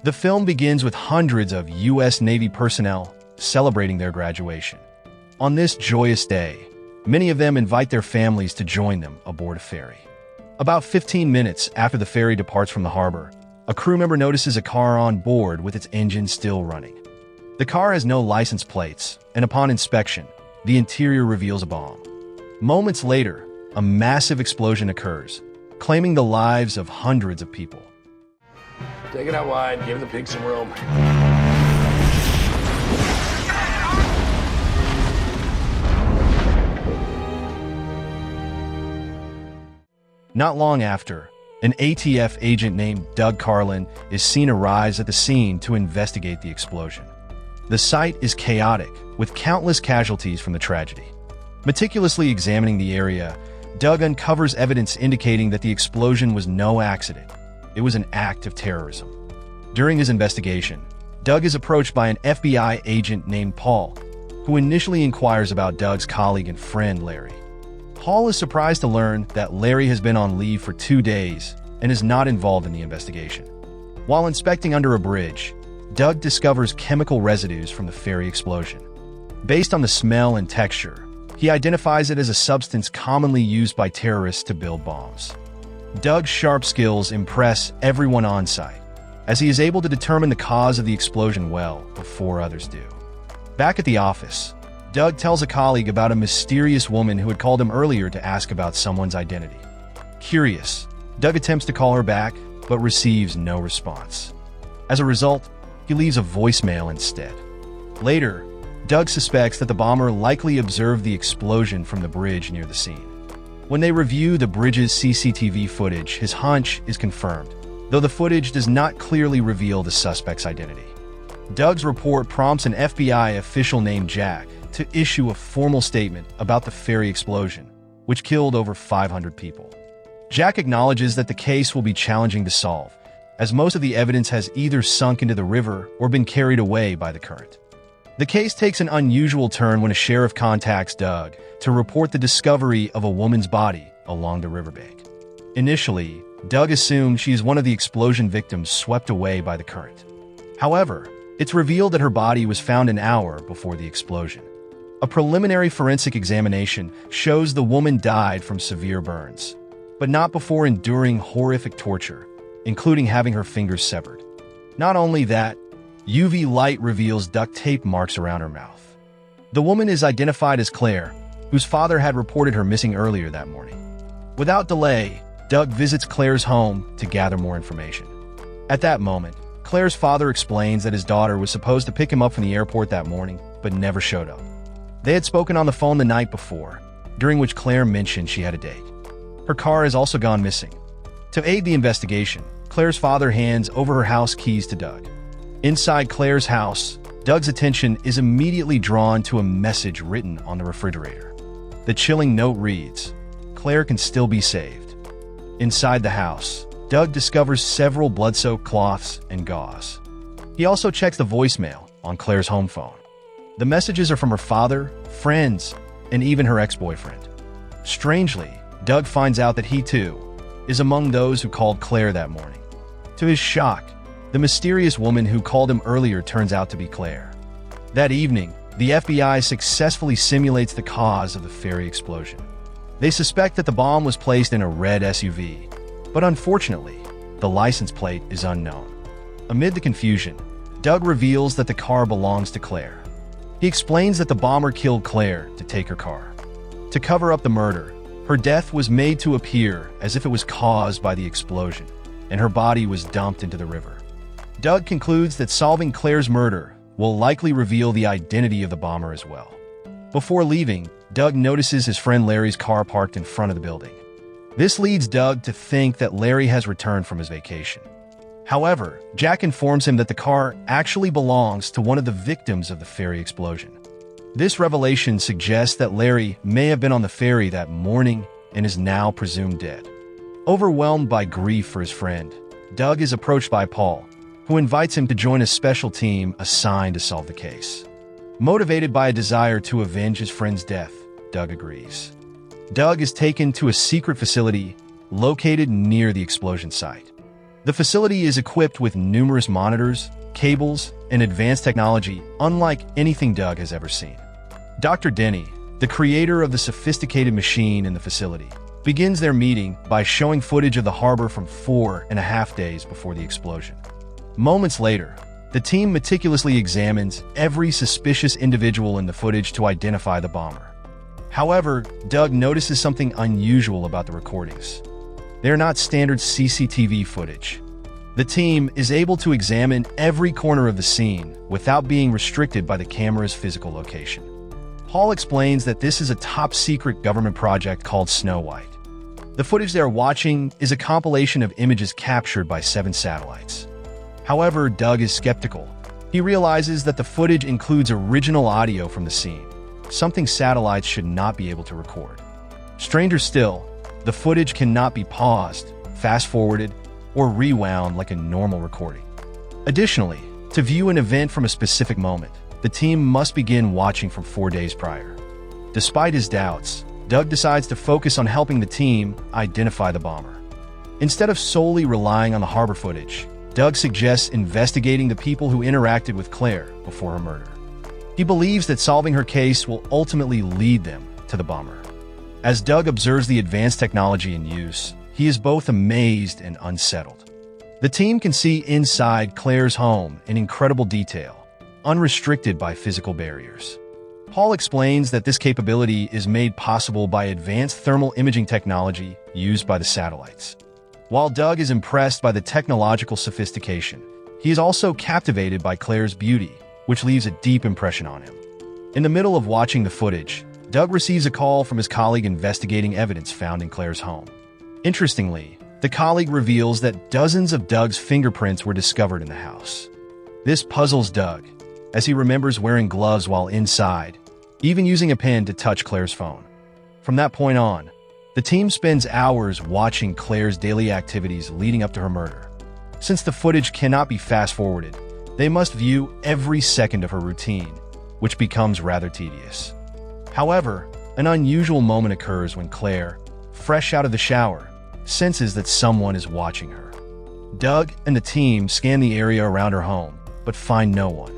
The film begins with hundreds of U.S. Navy personnel celebrating their graduation. On this joyous day, many of them invite their families to join them aboard a ferry. About 15 minutes after the ferry departs from the harbor, a crew member notices a car on board with its engine still running. The car has no license plates, and upon inspection, the interior reveals a bomb. Moments later, a massive explosion occurs, claiming the lives of hundreds of people. Take it out wide, give the pig some room. Not long after, an A.T.F. agent named Doug Carlin is seen arrives at the scene to investigate the explosion. The site is chaotic, with countless casualties from the tragedy. Meticulously examining the area, Doug uncovers evidence indicating that the explosion was no accident. It was an act of terrorism. During his investigation, Doug is approached by an FBI agent named Paul, who initially inquires about Doug's colleague and friend Larry. Paul is surprised to learn that Larry has been on leave for 2 days and is not involved in the investigation. While inspecting under a bridge, Doug discovers chemical residues from the ferry explosion. Based on the smell and texture, he identifies it as a substance commonly used by terrorists to build bombs. Doug's sharp skills impress everyone on site, as he is able to determine the cause of the explosion well before others do. Back at the office, Doug tells a colleague about a mysterious woman who had called him earlier to ask about someone's identity. Curious, Doug attempts to call her back, but receives no response. As a result, he leaves a voicemail instead. Later, Doug suspects that the bomber likely observed the explosion from the bridge near the scene. When they review the bridge's CCTV footage, his hunch is confirmed, though the footage does not clearly reveal the suspect's identity. Doug's report prompts an FBI official named Jack to issue a formal statement about the ferry explosion, which killed over 500 people. Jack acknowledges that the case will be challenging to solve, as most of the evidence has either sunk into the river or been carried away by the current. The case takes an unusual turn when a sheriff contacts Doug to report the discovery of a woman's body along the riverbank. Initially, Doug assumed she is one of the explosion victims swept away by the current. However, it's revealed that her body was found an hour before the explosion. A preliminary forensic examination shows the woman died from severe burns, but not before enduring horrific torture, including having her fingers severed. Not only that, UV light reveals duct tape marks around her mouth. The woman is identified as Claire, whose father had reported her missing earlier that morning. Without delay, Doug visits Claire's home to gather more information. At that moment, Claire's father explains that his daughter was supposed to pick him up from the airport that morning, but never showed up. They had spoken on the phone the night before, during which Claire mentioned she had a date. Her car has also gone missing. To aid the investigation, Claire's father hands over her house keys to Doug. Inside Claire's house, Doug's attention is immediately drawn to a message written on the refrigerator. The chilling note reads, "Claire can still be saved." Inside the house, Doug discovers several blood-soaked cloths and gauze. He also checks the voicemail on Claire's home phone. The messages are from her father, friends, and even her ex-boyfriend. Strangely, Doug finds out that he, too, is among those who called Claire that morning. To his shock, the mysterious woman who called him earlier turns out to be Claire. That evening, the FBI successfully simulates the cause of the ferry explosion. They suspect that the bomb was placed in a red SUV, but unfortunately, the license plate is unknown. Amid the confusion, Doug reveals that the car belongs to Claire. He explains that the bomber killed Claire to take her car. To cover up the murder, her death was made to appear as if it was caused by the explosion, and her body was dumped into the river. Doug concludes that solving Claire's murder will likely reveal the identity of the bomber as well. Before leaving, Doug notices his friend Larry's car parked in front of the building. This leads Doug to think that Larry has returned from his vacation. However, Jack informs him that the car actually belongs to one of the victims of the ferry explosion. This revelation suggests that Larry may have been on the ferry that morning and is now presumed dead. Overwhelmed by grief for his friend, Doug is approached by Paul, who invites him to join a special team assigned to solve the case. Motivated by a desire to avenge his friend's death, Doug agrees. Doug is taken to a secret facility located near the explosion site. The facility is equipped with numerous monitors, cables, and advanced technology unlike anything Doug has ever seen. Dr. Denny, the creator of the sophisticated machine in the facility, begins their meeting by showing footage of the harbor from 4.5 days before the explosion. Moments later, the team meticulously examines every suspicious individual in the footage to identify the bomber. However, Doug notices something unusual about the recordings. They are not standard CCTV footage. The team is able to examine every corner of the scene without being restricted by the camera's physical location. Paul explains that this is a top-secret government project called Snow White. The footage they are watching is a compilation of images captured by 7 satellites. However, Doug is skeptical. He realizes that the footage includes original audio from the scene, something satellites should not be able to record. Stranger still, the footage cannot be paused, fast-forwarded, or rewound like a normal recording. Additionally, to view an event from a specific moment, the team must begin watching from 4 days prior. Despite his doubts, Doug decides to focus on helping the team identify the bomber. Instead of solely relying on the harbor footage, Doug suggests investigating the people who interacted with Claire before her murder. He believes that solving her case will ultimately lead them to the bomber. As Doug observes the advanced technology in use, he is both amazed and unsettled. The team can see inside Claire's home in incredible detail, unrestricted by physical barriers. Paul explains that this capability is made possible by advanced thermal imaging technology used by the satellites. While Doug is impressed by the technological sophistication, he is also captivated by Claire's beauty, which leaves a deep impression on him. In the middle of watching the footage, Doug receives a call from his colleague investigating evidence found in Claire's home. Interestingly, the colleague reveals that dozens of Doug's fingerprints were discovered in the house. This puzzles Doug, as he remembers wearing gloves while inside, even using a pen to touch Claire's phone. From that point on, the team spends hours watching Claire's daily activities leading up to her murder. Since the footage cannot be fast-forwarded, they must view every second of her routine, which becomes rather tedious. However, an unusual moment occurs when Claire, fresh out of the shower, senses that someone is watching her. Doug and the team scan the area around her home, but find no one.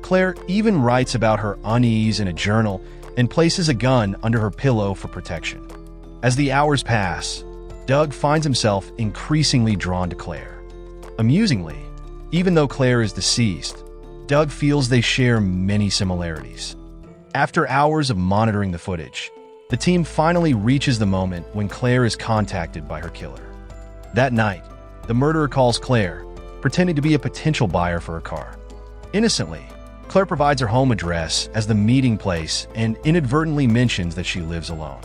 Claire even writes about her unease in a journal and places a gun under her pillow for protection. As the hours pass, Doug finds himself increasingly drawn to Claire. Amusingly, even though Claire is deceased, Doug feels they share many similarities. After hours of monitoring the footage, the team finally reaches the moment when Claire is contacted by her killer. That night, the murderer calls Claire, pretending to be a potential buyer for a car. Innocently, Claire provides her home address as the meeting place and inadvertently mentions that she lives alone.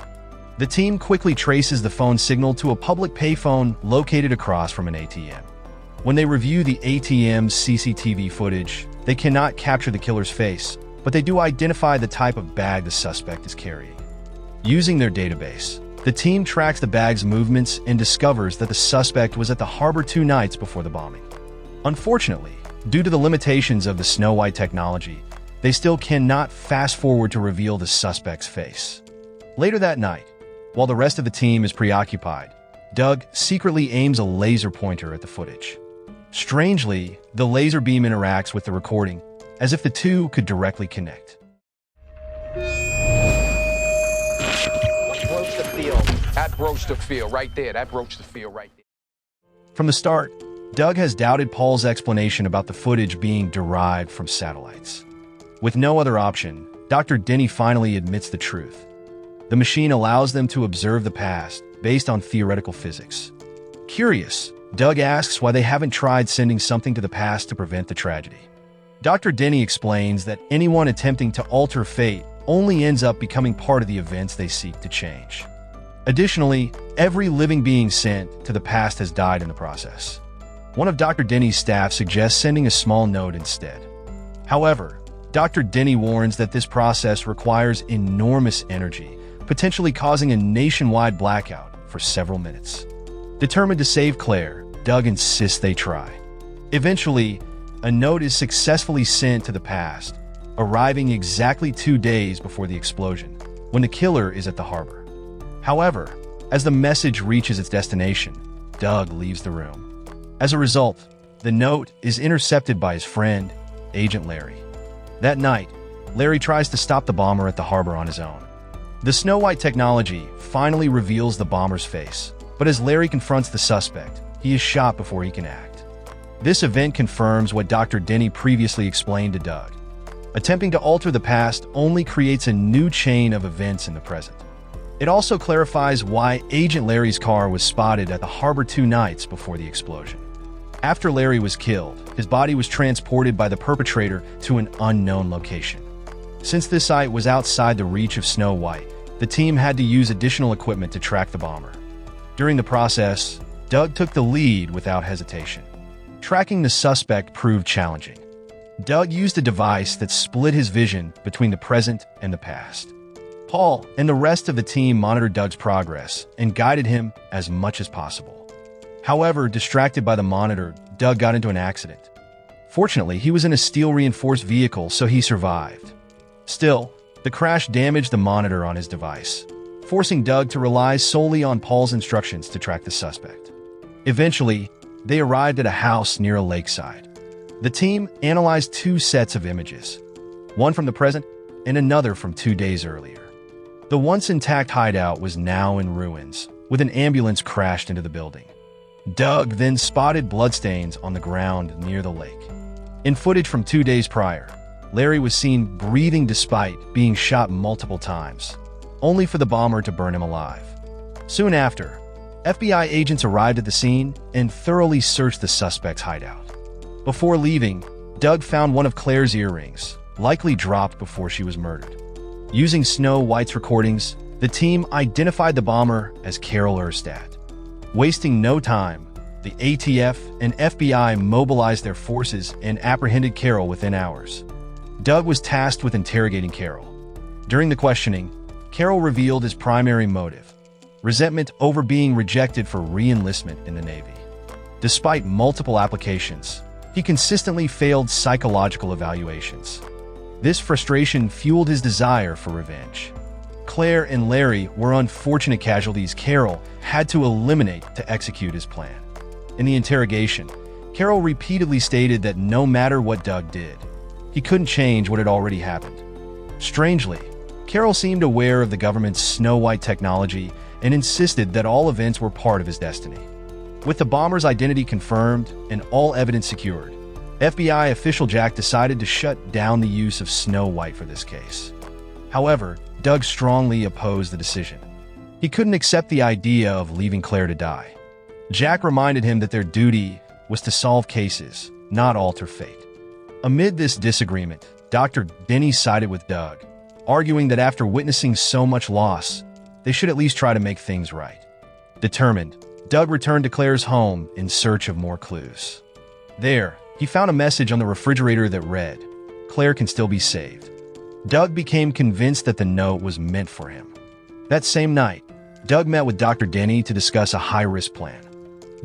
The team quickly traces the phone signal to a public payphone located across from an ATM. When they review the ATM's CCTV footage, they cannot capture the killer's face, but they do identify the type of bag the suspect is carrying. Using their database, the team tracks the bag's movements and discovers that the suspect was at the harbor 2 nights before the bombing. Unfortunately, due to the limitations of the Snow White technology, they still cannot fast-forward to reveal the suspect's face. Later that night, while the rest of the team is preoccupied, Doug secretly aims a laser pointer at the footage. Strangely, the laser beam interacts with the recording, as if the two could directly connect. Broach the field. That broached the field right there. That broached the field right there. From the start, Doug has doubted Paul's explanation about the footage being derived from satellites. With no other option, Dr. Denny finally admits the truth. The machine allows them to observe the past based on theoretical physics. Curious, Doug asks why they haven't tried sending something to the past to prevent the tragedy. Dr. Denny explains that anyone attempting to alter fate only ends up becoming part of the events they seek to change. Additionally, every living being sent to the past has died in the process. One of Dr. Denny's staff suggests sending a small note instead. However, Dr. Denny warns that this process requires enormous energy, potentially causing a nationwide blackout for several minutes. Determined to save Claire, Doug insists they try. Eventually, a note is successfully sent to the past, arriving exactly 2 days before the explosion, when the killer is at the harbor. However, as the message reaches its destination, Doug leaves the room. As a result, the note is intercepted by his friend, Agent Larry. That night, Larry tries to stop the bomber at the harbor on his own. The Snow White technology finally reveals the bomber's face, but as Larry confronts the suspect, he is shot before he can act. This event confirms what Dr. Denny previously explained to Doug. Attempting to alter the past only creates a new chain of events in the present. It also clarifies why Agent Larry's car was spotted at the harbor 2 nights before the explosion. After Larry was killed, his body was transported by the perpetrator to an unknown location. Since this site was outside the reach of Snow White, the team had to use additional equipment to track the bomber. During the process, Doug took the lead without hesitation. Tracking the suspect proved challenging. Doug used a device that split his vision between the present and the past. Paul and the rest of the team monitored Doug's progress and guided him as much as possible. However, distracted by the monitor, Doug got into an accident. Fortunately, he was in a steel-reinforced vehicle, so he survived. Still, the crash damaged the monitor on his device, forcing Doug to rely solely on Paul's instructions to track the suspect. Eventually, they arrived at a house near a lakeside. The team analyzed 2 sets of images, one from the present and another from 2 days earlier. The once intact hideout was now in ruins, with an ambulance crashed into the building. Doug then spotted bloodstains on the ground near the lake. In footage from 2 days prior, Larry was seen breathing despite being shot multiple times, only for the bomber to burn him alive. Soon after, FBI agents arrived at the scene and thoroughly searched the suspect's hideout. Before leaving, Doug found one of Claire's earrings, likely dropped before she was murdered. Using Snow White's recordings, the team identified the bomber as Carol Erstad. Wasting no time, the A.T.F and FBI mobilized their forces and apprehended Carol within hours. Doug was tasked with interrogating Carol. During the questioning, Carol revealed his primary motive: resentment over being rejected for re-enlistment in the Navy. Despite multiple applications, he consistently failed psychological evaluations. This frustration fueled his desire for revenge. Claire and Larry were unfortunate casualties Carol had to eliminate to execute his plan. In the interrogation, Carol repeatedly stated that no matter what Doug did, he couldn't change what had already happened. Strangely, Carol seemed aware of the government's Snow White technology and insisted that all events were part of his destiny. With the bomber's identity confirmed and all evidence secured, FBI official Jack decided to shut down the use of Snow White for this case. However, Doug strongly opposed the decision. He couldn't accept the idea of leaving Claire to die. Jack reminded him that their duty was to solve cases, not alter fate. Amid this disagreement, Dr. Denny sided with Doug, arguing that after witnessing so much loss, they should at least try to make things right. Determined, Doug returned to Claire's home in search of more clues. There, he found a message on the refrigerator that read, "Claire can still be saved." Doug became convinced that the note was meant for him. That same night, Doug met with Dr. Denny to discuss a high-risk plan.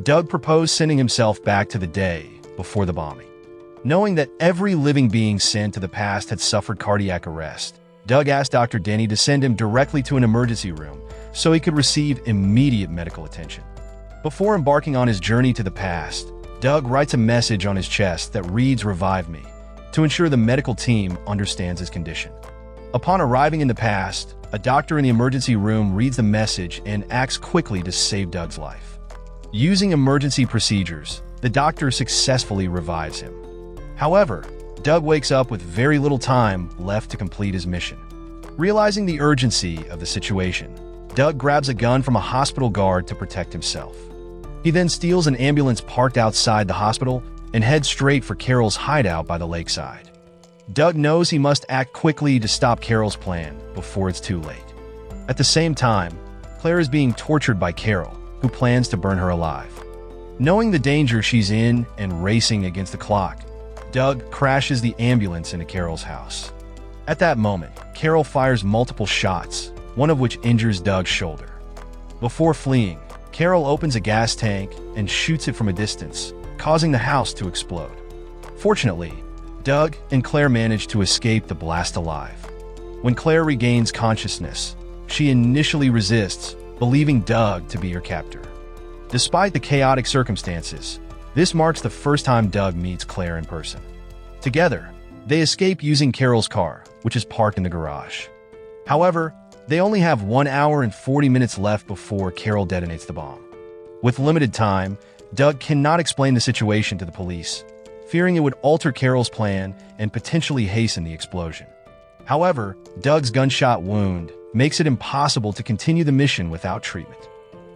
Doug proposed sending himself back to the day before the bombing. Knowing that every living being sent to the past had suffered cardiac arrest, Doug asked Dr. Denny to send him directly to an emergency room so he could receive immediate medical attention. Before embarking on his journey to the past, Doug writes a message on his chest that reads "Revive me" to ensure the medical team understands his condition. Upon arriving in the past, a doctor in the emergency room reads the message and acts quickly to save Doug's life. Using emergency procedures, the doctor successfully revives him. However, Doug wakes up with very little time left to complete his mission. Realizing the urgency of the situation, Doug grabs a gun from a hospital guard to protect himself. He then steals an ambulance parked outside the hospital and heads straight for Carol's hideout by the lakeside. Doug knows he must act quickly to stop Carol's plan before it's too late. At the same time, Claire is being tortured by Carol, who plans to burn her alive. Knowing the danger she's in and racing against the clock, Doug crashes the ambulance into Carol's house. At that moment, Carol fires multiple shots, one of which injures Doug's shoulder. Before fleeing, Carol opens a gas tank and shoots it from a distance, causing the house to explode. Fortunately, Doug and Claire manage to escape the blast alive. When Claire regains consciousness, she initially resists, believing Doug to be her captor. Despite the chaotic circumstances, This marks the first time Doug meets Claire in person. Together, they escape using Carol's car, which is parked in the garage. However, they only have 1 hour and 40 minutes left before Carol detonates the bomb. With limited time, Doug cannot explain the situation to the police, fearing it would alter Carol's plan and potentially hasten the explosion. However, Doug's gunshot wound makes it impossible to continue the mission without treatment.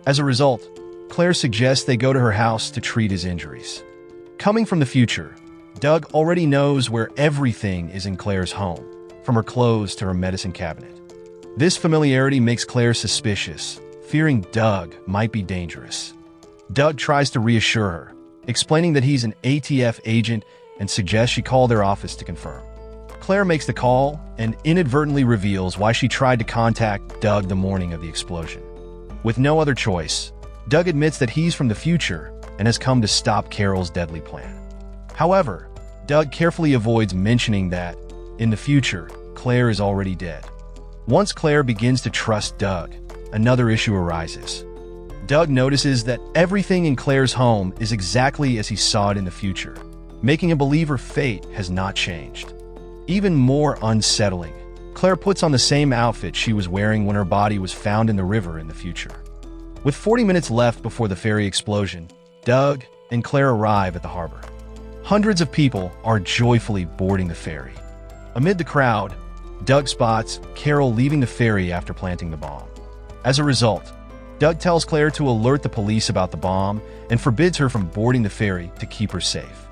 As a result, Claire suggests they go to her house to treat his injuries. Coming from the future, Doug already knows where everything is in Claire's home, from her clothes to her medicine cabinet. This familiarity makes Claire suspicious, fearing Doug might be dangerous. Doug tries to reassure her, explaining that he's an A.T.F. agent and suggests she call their office to confirm. Claire makes the call and inadvertently reveals why she tried to contact Doug the morning of the explosion. With no other choice, Doug admits that he's from the future and has come to stop Carol's deadly plan. However, Doug carefully avoids mentioning that, in the future, Claire is already dead. Once Claire begins to trust Doug, another issue arises. Doug notices that everything in Claire's home is exactly as he saw it in the future, making him believe her fate has not changed. Even more unsettling, Claire puts on the same outfit she was wearing when her body was found in the river in the future. With 40 minutes left before the ferry explosion, Doug and Claire arrive at the harbor. Hundreds of people are joyfully boarding the ferry. Amid the crowd, Doug spots Carol leaving the ferry after planting the bomb. As a result, Doug tells Claire to alert the police about the bomb and forbids her from boarding the ferry to keep her safe.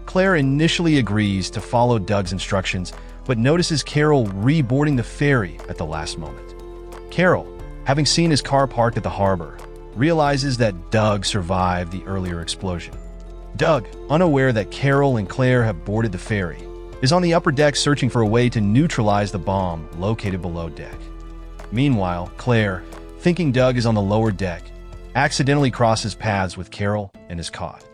Claire initially agrees to follow Doug's instructions, but notices Carol reboarding the ferry at the last moment. Carol, having seen his car parked at the harbor, realizes that Doug survived the earlier explosion. Doug, unaware that Carol and Claire have boarded the ferry, is on the upper deck searching for a way to neutralize the bomb located below deck. Meanwhile, Claire, thinking Doug is on the lower deck, accidentally crosses paths with Carol and is caught.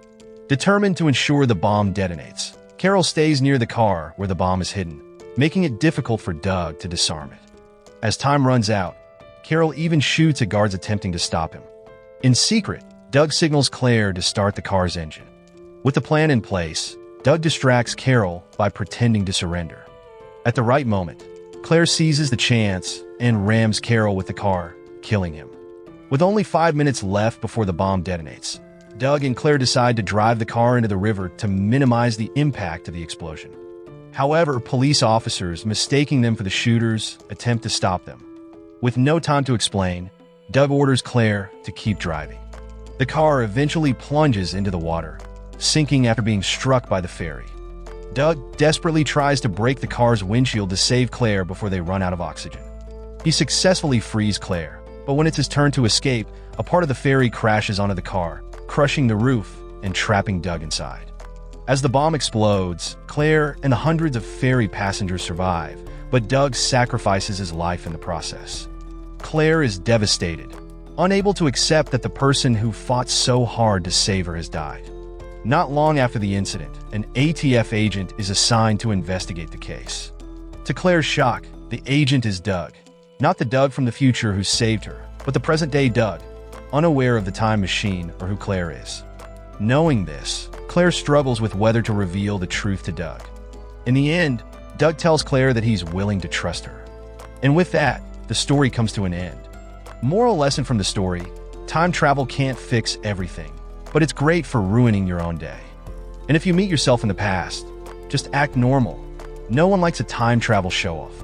Determined to ensure the bomb detonates, Carol stays near the car where the bomb is hidden, making it difficult for Doug to disarm it. As time runs out, Carol even shoots at guards attempting to stop him. In secret, Doug signals Claire to start the car's engine. With the plan in place, Doug distracts Carol by pretending to surrender. At the right moment, Claire seizes the chance and rams Carol with the car, killing him. With only 5 minutes left before the bomb detonates, Doug and Claire decide to drive the car into the river to minimize the impact of the explosion. However, police officers, mistaking them for the shooters, attempt to stop them. With no time to explain, Doug orders Claire to keep driving. The car eventually plunges into the water, sinking after being struck by the ferry. Doug desperately tries to break the car's windshield to save Claire before they run out of oxygen. He successfully frees Claire, but when it's his turn to escape, a part of the ferry crashes onto the car, crushing the roof and trapping Doug inside. As the bomb explodes, Claire and the hundreds of ferry passengers survive, but Doug sacrifices his life in the process. Claire is devastated, unable to accept that the person who fought so hard to save her has died. Not long after the incident, an A.T.F. agent is assigned to investigate the case. To Claire's shock, the agent is Doug. Not the Doug from the future who saved her, but the present-day Doug, unaware of the time machine or who Claire is. Knowing this, Claire struggles with whether to reveal the truth to Doug. In the end, Doug tells Claire that he's willing to trust her. And with that, the story comes to an end. Moral lesson from the story: time travel can't fix everything, but it's great for ruining your own day. And if you meet yourself in the past, just act normal. No one likes a time travel show-off.